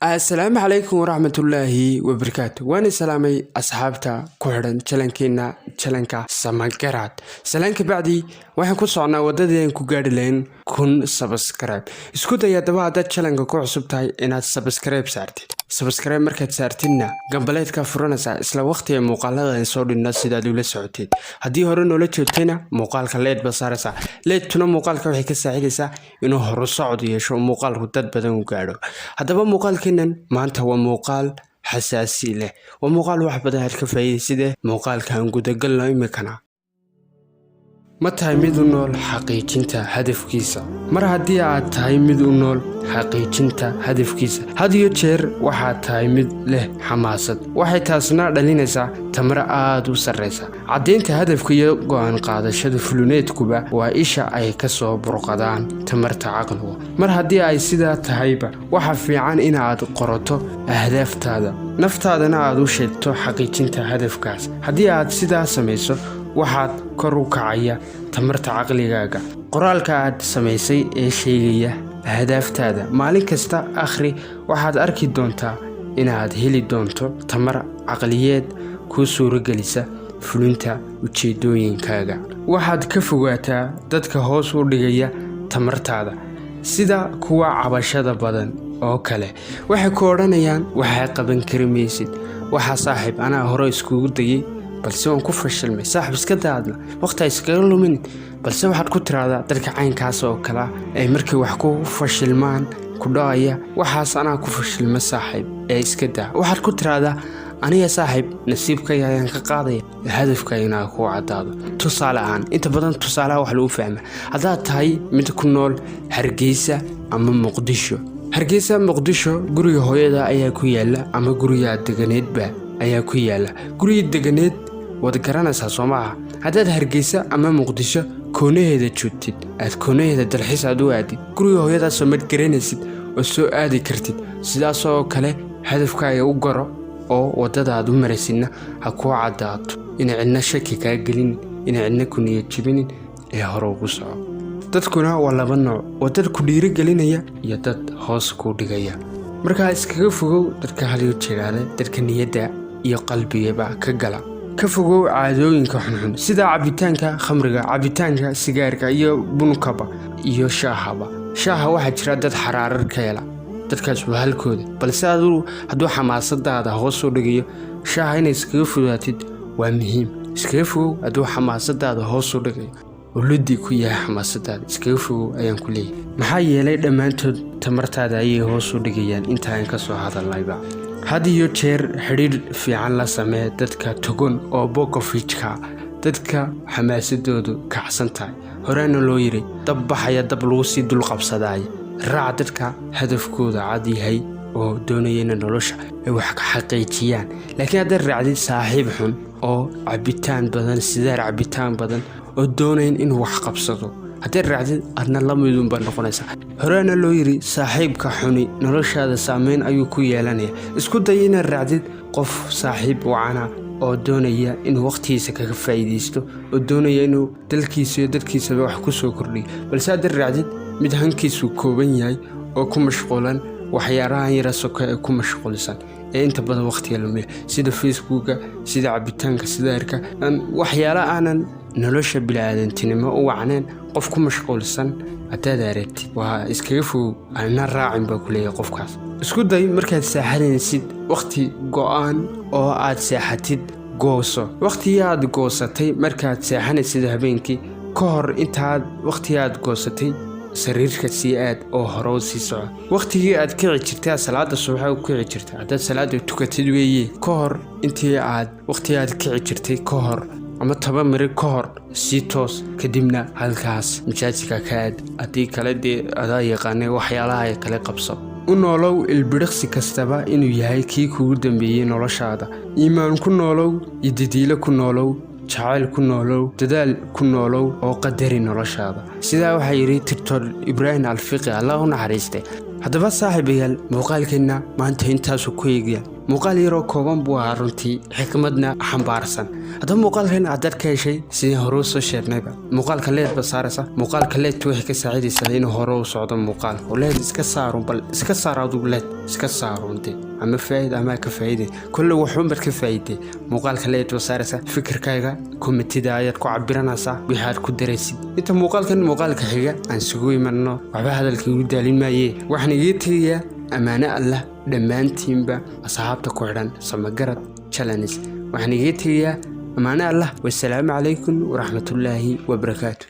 السلام عليكم ورحمة الله وبركاته. وانا سلامي أصحابتا كوهران جلانكينا جلانكا سامانكارات سلانك بعدي waxaan ku socnaa wadadeen ku gaari lahayn kun subscribe isku day hadaba dad channelka ku cusub tahay inaad subscribe saartid markaad saartidna gambaleedka furanaysa isla waqtiga muuqaalada ay soo dhigna sidaad ula socotid hadii hore noola joogtayna muuqaalka leed ba saaraysa leed tuna muuqaalka waxay ka saacidaysaa inuu hore socod yeesho muuqaalku dad badan u gaaro hadaba muuqaalkeenan maanta waa muuqaal xasaasi leh waa muuqaal wax badan aad ka faa'iideysid muuqaalkan gudagalno imikana ما tahay mid u nool xaqiijinta hadafkiisa mar haddii aad tahay mid u nool xaqiijinta hadafkiisa had iyo jeer waxaad tahay mid leh xamaasad waxay taasna dhalinaysaa tamar aad u sarreysa caddeynta hadafka iyo go'aan qaadashada fuluneedkuba waa isha ay ka soo burqadaan tamarta caqliga mar haddii ay sidaa tahayba waxa fiican inaad qorato ahdaaftaada naftaadana aad u sheegto xaqiijinta hadafkaas haddii aad sidaa samayso waxaad kor u kacaya tamarta caqligaaga qoraalka aad samaysay ee sheegaya ahdaaftaada maalin kasta akhri waxaad arki doontaa inaad heli doonto tamar caqliyeed ku suuragelisa fulinta ujeedooyinkaaga waxaad ka fogaataa dadka hoos u dhigaya tamartaada sida kuwa cabashada badan oo kale waxay ku oranayaan waxa qaban karimaysid waxa saaxiib anaa hore iskugu dayay balse waan ku fashilmay saaxiib iska daadna waqti iskaga lumin balse waxaad ku tiraahdaa dadka caynkaas oo kala ay markii wax ku fashilmaan ku dhaaya waxaas anaa ku fashilmay saaxiib ee iska daa waxaad ku tiraahdaa aniga saaxiib nasiibkayga ayaan ka qaaday hadafkayna ku cadaado tusaale ahaan inta badan tusaalaha wax lagu fahmo haddaad tahay mid ku nool Hargeysa ama Muqdisho guriga hooyada ayaa ku yaala ama guriga deganeedba ayaa ku yaala guriga deganeed wada garanaysaa Soomaaliya haddaad Hargeysa ama Muqdisho koonaheeda joogtid aad koonaheeda dalxiis aad u aadid guriga hooyada soo mid garanaysid oo soo aadi kartid sidaas oo kale hadafkaaga u garo oo wadadaad u maraysidna ha ku cadaato in cidna shaki ka gelin in cidna ku niyad jabin ee hore ugu soco dadkuna waa laba nooc wadad ku dhiirigelinaya iyo dad hoos ku dhigaya marka iskaga fogow dadka haliyo jeeraale dadka niyadda iyo qalbigaba ka gala ka fogow caadooyinka xunxun sida cabitaanka khamriga cabitaanka sigaarka iyo bunkaba iyo shaaha waxa jira dad xaraarar ka hela dadkaas waa halkooda balse hadduu xamaasadaada hoos u dhigayo shaaha inay iskaga fogaatid waa muhiim iskaga fogow hadduu xamaasadaada hoos u dhigayo ولدي كويا حماسة اسكيفو أيام كلي محايا لي دمانتود تمرتا دايي هوسو دقيان انتا انكسو هذا اللايبا هادي يو تشير حرير في عن لا سمي دادكا تغون او بوكو فيجكا دادكا حماسة دودو كحسنتاي هورانو لو يري دبحايا دبلوسي دول قبصداي راع دادكا هدف كودا عادي هاي oo doonayeen nolosha ay wax ka xaqiijiyaan laakiin hadda raacdi saaxiib xun oo cabitaan badan sidaar cabitaan badan oo doonayeen in wax qabsado hadda raacdi adna la midun baa noqonaysa horaana loo yiri saaxiibka xuni noloshaada saameyn ayuu ku yeelanaya isku day in raacdi qof saaxiib wacana oo doonaya in waqtigiisa kaga faa'iideysto oo doonaya inuu dalkiisa iyo dadkiisa wax ku soo kordhiyo balse hadda raacdi mid hankiisu kooban yahay oo ku mashquulan waxyaaraha yara soka ee ku mashquulsan ee inta badan waqtiga lumiya sida Facebooka sida cabitaanka sidaarka waxyaalaha aanan nolosha bilaadantinimo u wacneen qof ku mashquulsan hadaad aragtid waa iskaga fow ana raacin baa kuleeyahay qofkaas isku day markaad saaxadaysid waqti go'aan oo aad saaxatid gooso waqtiyaad goosatay markaad saaxanaysid habeenkii ka hor intaad waqtiyaad goosatay sariirka si aad oo hore si soco waqtigii aad kici jirtay salaada subax oo kici jirtay hadaad salaada tukatid weeye ka hor intii aad waqtiga aad kici jirtay ka hor ama 10 miri ka hor si toos kadibna halkaas majaajika ka aad adii kale adaa yaqaanay waxyaalaha kale qabso u noolow ilbiriqsi kastaba inuu yahay kii kugu dambeeyay noloshaada iimaan ku noolow ididiilo ku noolow jacayl ku noolow dadaal ku noolow oo qadari noloshaada sidaa waxa yiri Dr. Ibrahim Alfiqi Allah u naxariistay haddaba saaxiibayaal muuqaalkeena maanta intaas ku eegaya muuqaal yaroo kooban buu ahaa runtii xikmadna xambaarsan haddaba muuqaalkan aad ka heshay sidii hore u soo sheegnayba muuqaalka leed ba saaraysa muuqaalka leed waxay ka saacidaysaa inuu hore u socdo muuqaalka leed iska saarun bal iska saar adigu leed iska saarunte ama faa'iido ama ka faa'iido kullu wuxuu marka faa'iido muuqaalka leed ba saaraysa fikirkaaga komitida ayaad ku cabiranaysaa waxaad ku dareysid inta muuqaalka xiga aan sugu imanno waxba hadalkii ugu daalin maayee waxaan iga tagayaa amaana Allah dhammaantiinba asxaabta ku xidhan Samagarad Challenge waxaan iga tagayaa amaana Allah wassalaamu calaykum waraxmatullaahi wabarakaatuh